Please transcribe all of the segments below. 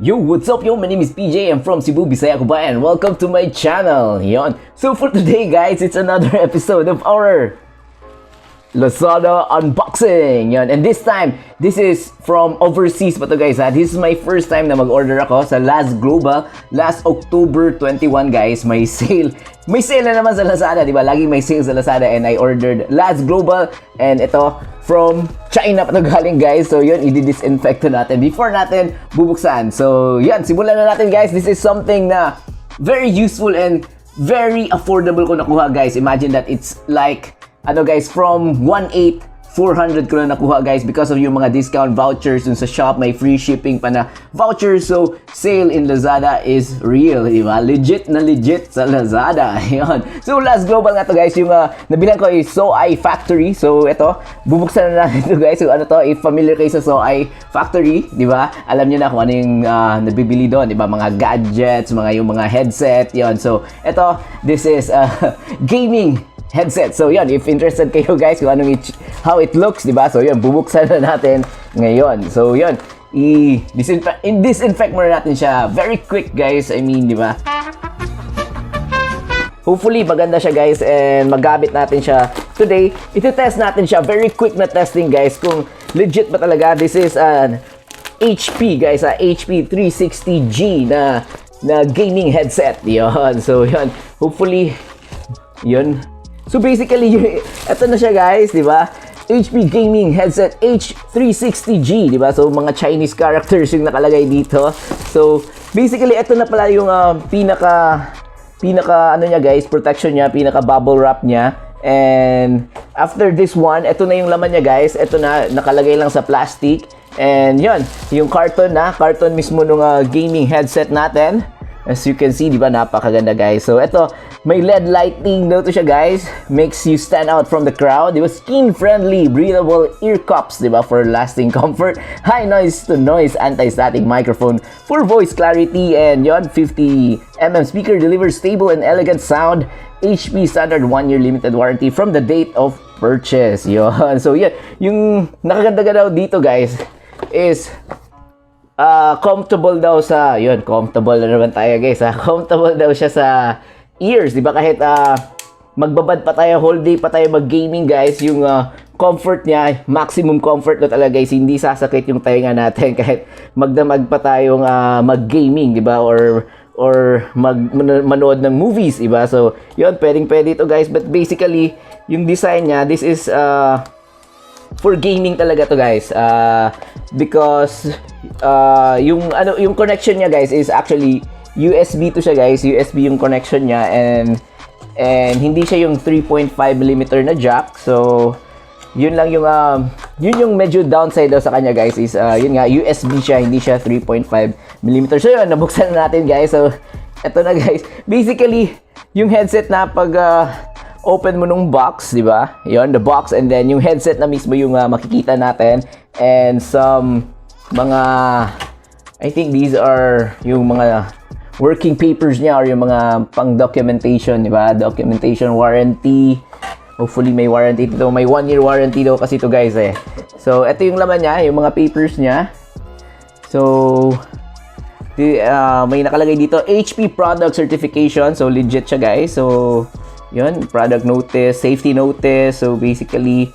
Yo, what's up yo? My name is Peejay. I'm from Cebu, Bisaya, Cubao, and welcome to my channel. Yon. So for today guys, it's another episode of our Lazada unboxing. Yon. And this time, this is from overseas pa to guys ha. This is my first time na mag-order ako sa LazGlobal. Last October 21 guys, may sale. May sale na naman sa Lazada, di ba? Laging may sale sa Lazada and I ordered LazGlobal and ito from China pa to galing guys. So yun, i-disinfect natin before natin bubuksan. So yun, simulan na natin guys. This is something na very useful and very affordable ko nakuha guys. Imagine that it's like ano guys, from 1,800 ko na nakuha guys because of yung mga discount vouchers dun sa shop. May free shipping pa na vouchers. So sale in Lazada is real, di ba? Legit na legit sa Lazada. Ayun. So LazGlobal nga to guys. Yung nabilan ko is SOI Factory. So ito, bubuksan na natin to guys. So ano to, if familiar kayo sa SOI Factory, di ba? Alam niyo na kung ano yung nabibili doon, di ba? Mga gadgets, yung mga headset, yon. So ito, this is gaming headset. So yun, if interested kayo guys kung anong how it looks, di ba? So yun, bubuksan na natin ngayon. So yun, disinfect muna natin siya. Very quick guys, I mean, di ba? Hopefully maganda siya guys and magamit natin siya today. Ito-test natin siya. Very quick na testing guys kung legit ba talaga. This is an HP guys, HP 360G na gaming headset. Yun. So yun, hopefully yun. So basically, ito na siya guys, di ba? HP Gaming Headset H360G, di ba? So mga Chinese characters yung nakalagay dito. So basically, ito na pala yung pinaka ano niya guys, protection niya, pinaka bubble wrap niya. And after this one, ito na yung laman niya guys. Ito na, nakalagay lang sa plastic. And yun, yung carton mismo nung gaming headset natin. As you can see, di ba, napakaganda guys. So ito, may LED lighting daw to siya guys. Makes you stand out from the crowd. Di ba, skin-friendly, breathable ear cups, di ba, for lasting comfort. High noise to noise, anti-static microphone for voice clarity. And yon, 50mm speaker delivers stable and elegant sound. HP standard 1-year limited warranty from the date of purchase. Yon. So yeah, yung nakaganda daw dito guys is comfortable daw sa, yun, comfortable na naman tayo guys ha. Comfortable daw siya sa ears, di ba? Kahit magbabad pa tayo, whole day pa tayo mag-gaming guys, yung comfort niya, maximum comfort na talaga guys, hindi sasakit yung tainga natin kahit magdamag pa tayong mag-gaming, di ba? Or manood ng movies, di ba? So, yun, pwede ito guys. But basically, yung design niya, this is for gaming talaga to guys. Because yung connection niya guys is actually USB to siya guys. USB yung connection niya and hindi siya yung 3.5mm na jack. So yun lang yung yun yung medyo downside daw sa kanya guys is yun nga, USB siya, hindi siya 3.5mm. So yun, nabuksan na natin guys. So eto na guys. Basically, yung headset na pag open mo nung box, di ba? Yon, the box, and then yung headset na mismo yung makikita natin, and some mga, I think these are yung mga working papers niya or yung mga pang documentation, di ba? Documentation, warranty. Hopefully may warranty dito. May 1-year warranty daw kasi to guys eh. So ito yung laman niya, yung mga papers niya. So may nakalagay dito HP product certification. So legit siya guys. So yun, product notice, safety notice. So basically,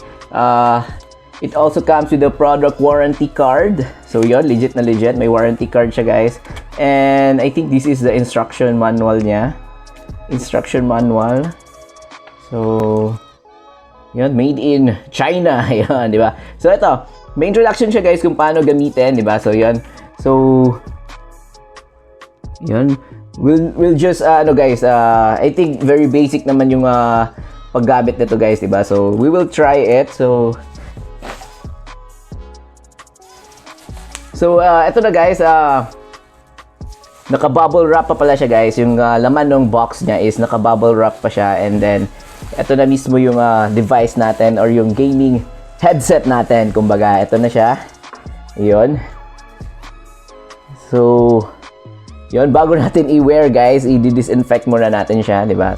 it also comes with a product warranty card. So yun, legit na legit. May warranty card siya guys. And I think this is the instruction manual niya. Instruction manual. So, yun, made in China. Yun, di ba? So ito, may introduction siya guys kung paano gamitin, di ba? So yun. So, yun. We'll just ano guys, I think very basic naman yung paggamit nito guys, diba? So we will try it. So eto na guys, naka-bubble wrap pa pala siya guys. Yung laman ng box niya is naka-bubble wrap pa siya, and then eto na mismo yung device natin or yung gaming headset natin. Kumbaga, eto na siya. Yun. So yun, bago natin i-wear guys, i-disinfect muna natin siya, di ba?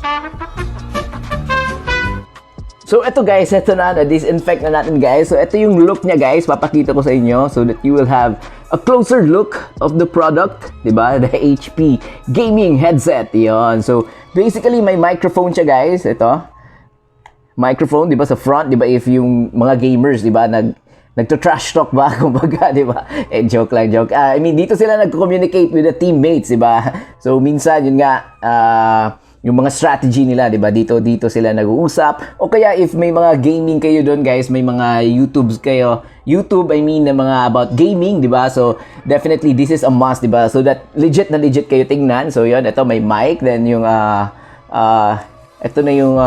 So ito guys, ito na disinfect na natin guys. So ito yung look niya guys, papakita ko sa inyo so that you will have a closer look of the product, diba? The HP Gaming headset, yon. So, basically, may microphone siya, guys. Ito. Microphone, diba, sa front, diba, if yung mga gamers, diba, nagto-trash talk ba, kumbaga, diba? Joke lang, joke. I mean, dito sila nag-communicate with the teammates, diba? So, minsan, yun nga, yung mga strategy nila, diba? Dito sila nag-uusap. O kaya, if may mga gaming kayo doon, guys, may mga YouTubes kayo, YouTube, I mean, na mga about gaming, diba? So, definitely, this is a must, diba? So, that legit na legit kayo tingnan. So, yun, ito, may mic, then yung, ito na yung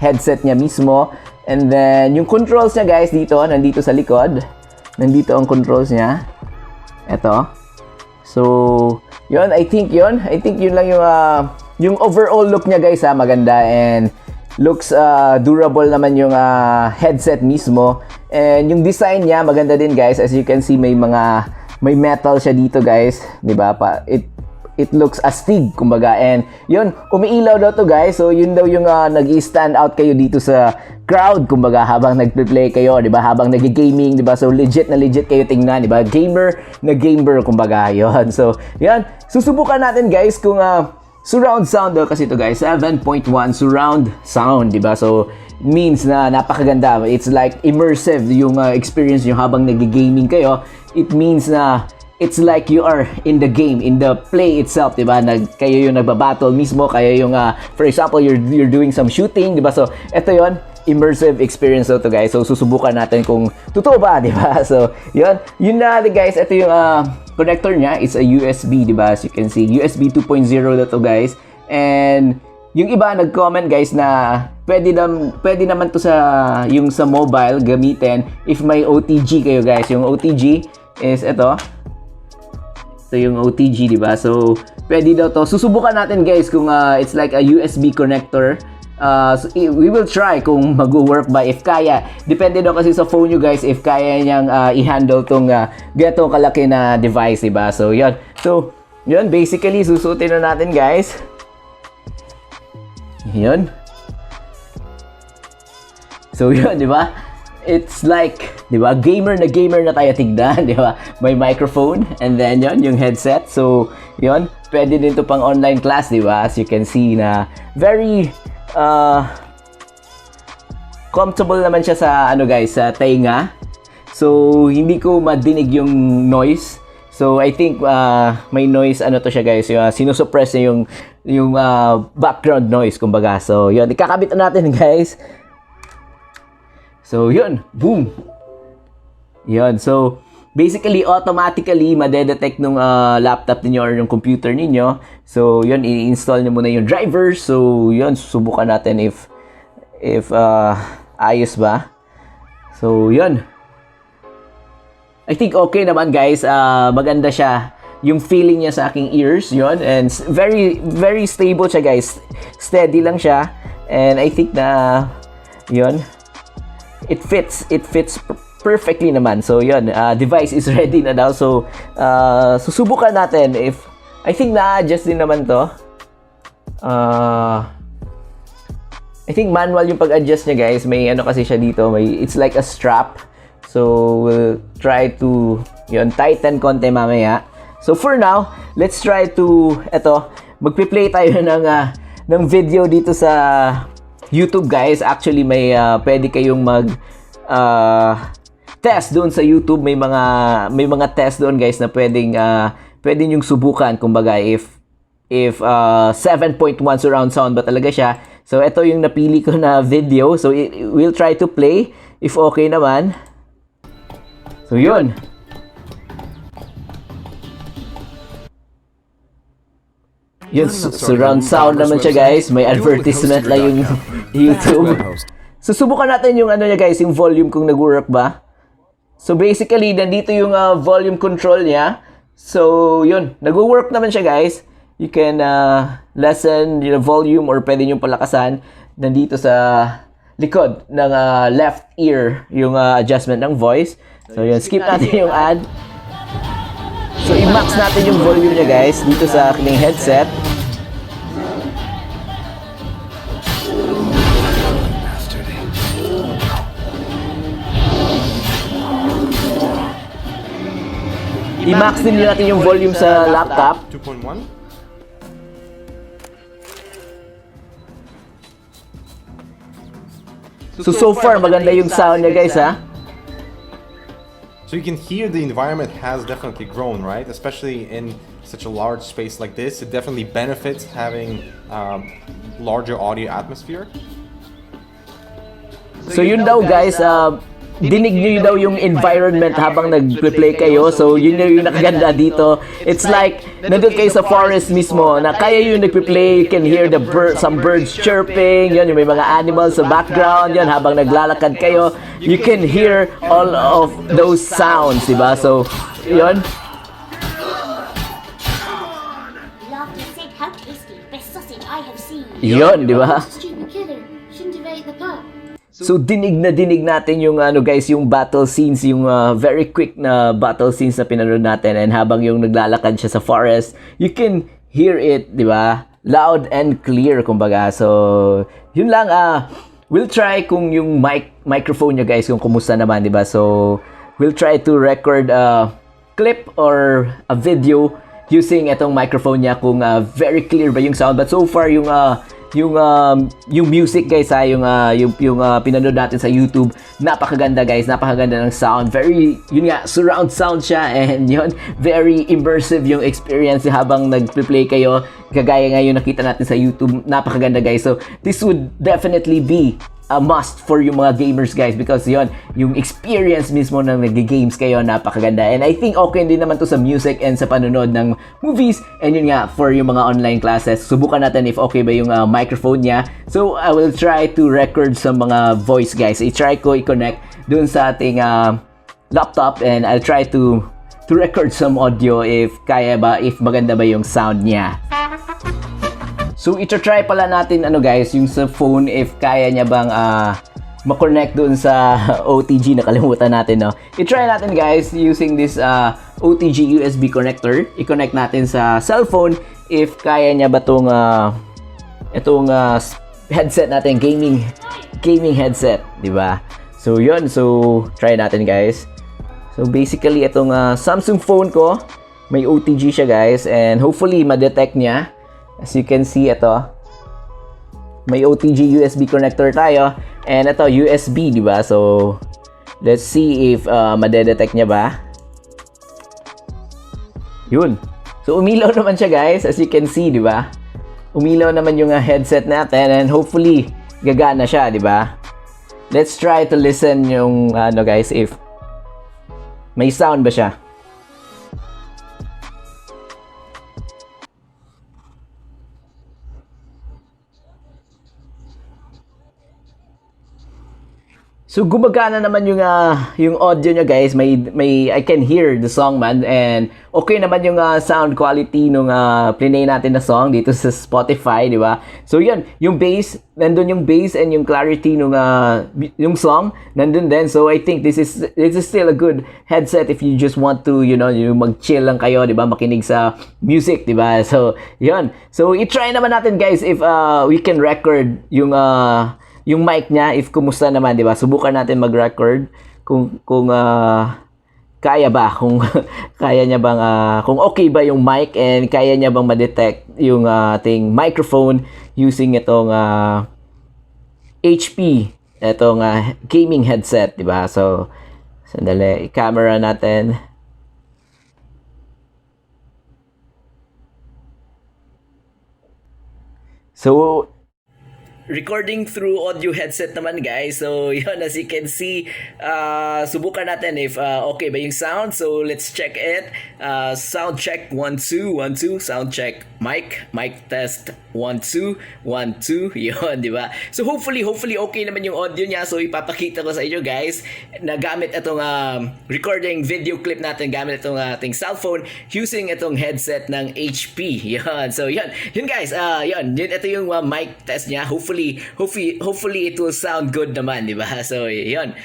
headset niya mismo. And then, yung controls niya, guys, nandito sa likod. Nandito ang controls niya. Ito. So, yun, I think yun lang yung overall look niya, guys, maganda. And looks durable naman yung headset mismo. And yung design niya, maganda din, guys. As you can see, may metal siya dito, guys. Diba? It looks astig, kumbaga. And yun, umiilaw daw to, guys. So yun daw yung nag-stand out kayo dito sa crowd, kumbaga, habang nagpe-play kayo, di ba? Habang nag-gaming, di ba? So legit na legit kayo tingnan, di ba? Gamer na gamer, kumbaga. Yun. So, yan. Susubukan natin, guys, kung surround sound daw kasi to, guys. 7.1 surround sound, di ba? So, means na napakaganda. It's like immersive yung experience nyo habang nag-gaming kayo. It means na it's like you are in the game, in the play itself, diba? Kayo yung nagbabattle mismo, kayo yung, for example, you're doing some shooting, diba? So, ito yon, immersive experience to, guys. So, susubukan natin kung totoo ba, diba? So, yun na, guys. Ito yung connector niya. It's a USB, diba? As you can see, USB 2.0 na to, guys. And yung iba nag-comment, guys, na pwede naman to sa mobile gamitin if may OTG kayo, guys. Yung OTG is ito. So, yung OTG, diba? So, pwede daw to. Susubukan natin, guys, kung it's like a USB connector. So, we will try kung mag-work ba, if kaya. Depende daw kasi sa phone nyo, guys, if kaya niyang i-handle tong ganito kalaki na device, diba? So, yun. So, yun, basically, susutin na natin, guys. Yun. So, yun, diba? It's like, di ba, gamer na tayo tignan, di ba? May microphone, and then yung headset. So, yun, pwede din to pang online class, di ba? As you can see na very comfortable naman siya sa, guys, sa tainga. So, hindi ko madinig yung noise. So, I think may noise, to siya, guys, sinusuppress niya yung background noise, kumbaga. So, yun, ikakabit na natin, guys. So, yun. Boom! Yun. So, basically, automatically, madedetect nung laptop niyo or yung computer niyo. So, yun. I-install niyo muna yung driver. So, yun. Susubukan natin if ayos ba. So, yun. I think okay naman, guys. Maganda siya. Yung feeling niya sa aking ears. Yun. And very, very stable siya, guys. Steady lang siya. And I think na, yun. It fits perfectly naman. So, yun, device is ready na daw. So, susubukan natin if, I think na-adjust din naman to. I think manual yung pag-adjust niya, guys. May kasi siya dito. It's like a strap. So, we'll try to, yun, tighten konti mamaya. So, for now, let's try to, magpi-play tayo ng video dito sa YouTube, guys. Actually, may pwede kayong test doon sa YouTube. May mga test doon, guys, na pwede yung subukan, kumbaga, if 7.1 surround sound ba talaga siya. So, ito yung napili ko na video. So, we'll try to play if okay naman. So, yun. Yun, surround sound naman siya, guys. May advertisement lang yung YouTube. Susubukan natin yung niya, guys, yung volume kung nag-work ba. So basically, nandito yung volume control niya. So yun, nag-work naman siya, guys. You can lessen yung volume or pwede nyo palakasan. Nandito sa likod ng left ear yung adjustment ng voice. So yun, skip natin yung ad. So, i-max natin yung volume niya, guys, dito sa aking headset. I-max din natin yung volume sa laptop. 2.1. So far, maganda yung sound niya, guys, ha? So you can hear the environment has definitely grown, right? Especially in such a large space like this, it definitely benefits having larger audio atmosphere. So yun daw, guys, dinig nyo daw yung environment habang nag-play kayo. So yun yung nakaganda dito. It's like nandun kayo sa forest mismo na kaya yung nag-play, you can hear the some birds chirping, yun, yung may mga animals sa background, yun, habang naglalakad kayo, you can hear all of those sounds, diba? So yun. Yun, diba? So dinig natin yung guys, yung battle scenes, yung very quick na battle scenes na pinanood natin, and habang yung naglalakad siya sa forest, you can hear it, di ba? Loud and clear, kumbaga. So yun lang, we'll try kung yung microphone niya, guys, kung kumusta naman, di ba? So we'll try to record a clip or a video using itong microphone niya kung very clear ba yung sound. But so far yung music, guys, yung pinanood natin sa YouTube, napakaganda, guys, napakaganda ng sound. Very, yun nga, surround sound siya, and yun, very immersive yung experience habang nag-play kayo, kagaya nga yung nakita natin sa YouTube. Napakaganda, guys. So this would definitely be a must for yung mga gamers, guys, because yun, yung experience mismo ng nag-games kayo, napakaganda. And I think okay din naman to sa music and sa panonood ng movies, and yun nga, for yung mga online classes. Subukan natin if okay ba yung microphone niya. So I will try to record some mga voice, guys. I-try ko i-connect dun sa ating laptop, and I'll try to record some audio if kaya ba, if maganda ba yung sound niya. So ito-try pala natin, guys, yung sa phone, if kaya niya bang ma-connect doon sa OTG, nakalimutan natin, no? I-try natin, guys, using this OTG USB connector. I-connect natin sa cellphone if kaya niya ba itong headset natin, gaming headset, di ba? So yun, so try natin, guys. So basically itong Samsung phone ko, may OTG siya, guys, and hopefully ma-detect niya. As you can see, ito, may OTG USB connector tayo, and ito USB, di ba? So let's see if madedetect niya ba. Yun. So umilaw naman siya, guys, as you can see, di ba? Umilaw naman yung headset natin, and hopefully gagana siya, di ba? Let's try to listen yung guys, if may sound ba siya. So gumagana naman yung audio niya, guys. May I can hear the song, man, and okay naman yung sound quality nung play natin na song dito sa Spotify, di ba? So yun, yung bass, nandun yung bass, and yung clarity nung yung song nandun din. So I think this is still a good headset if you just want to, yung mag-chill lang kayo, di ba? Makinig sa music, di ba? So yun. So i-try naman natin, guys, if we can record yung mic niya, if kumusta naman, di ba? Subukan natin mag-record kung kaya ba, kung kaya niya bang kung okay ba yung mic, and kaya niya bang ma-detect yung ating microphone using itong HP, itong gaming headset, di ba? So sandali, i-camera natin. So recording through audio headset naman, guys. So yun, as you can see, subukan natin if okay ba yung sound. So let's check it. Sound check 1 2 1 2, sound check, mic test 1 2 1 2, yun, di ba? So hopefully okay naman yung audio niya. So ipapakita ko sa inyo, guys, na gamit itong recording video clip natin, gamit itong ating cellphone using itong headset ng HP. Yun. So yun guys, yun ito yung mic test niya. Hopefully it will sound good naman, di ba? So yun.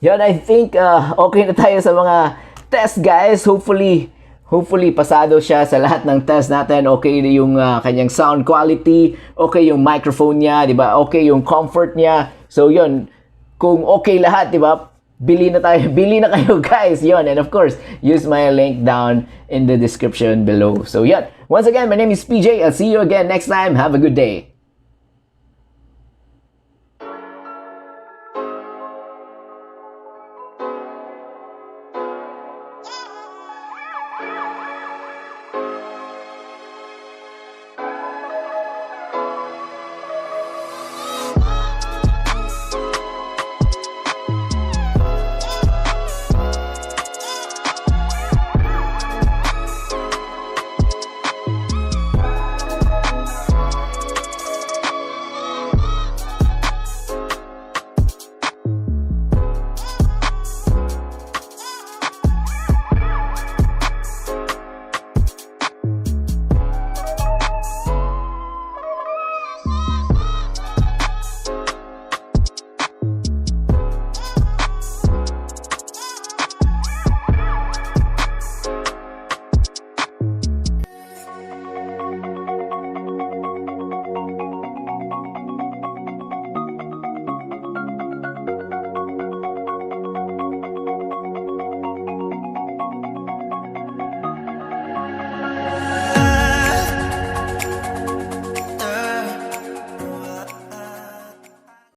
Yun, I think okay na tayo sa mga test, guys. Hopefully pasado siya sa lahat ng test natin. Okay yung kanyang sound quality, okay yung microphone niya, di ba? Okay yung comfort niya. So yun, kung okay lahat, di ba? bili na tayo, bili na kayo guys, yon. And of course, use my link down in the description below. So yeah, once again, my name is PJ. I'll see you again next time. Have a good day.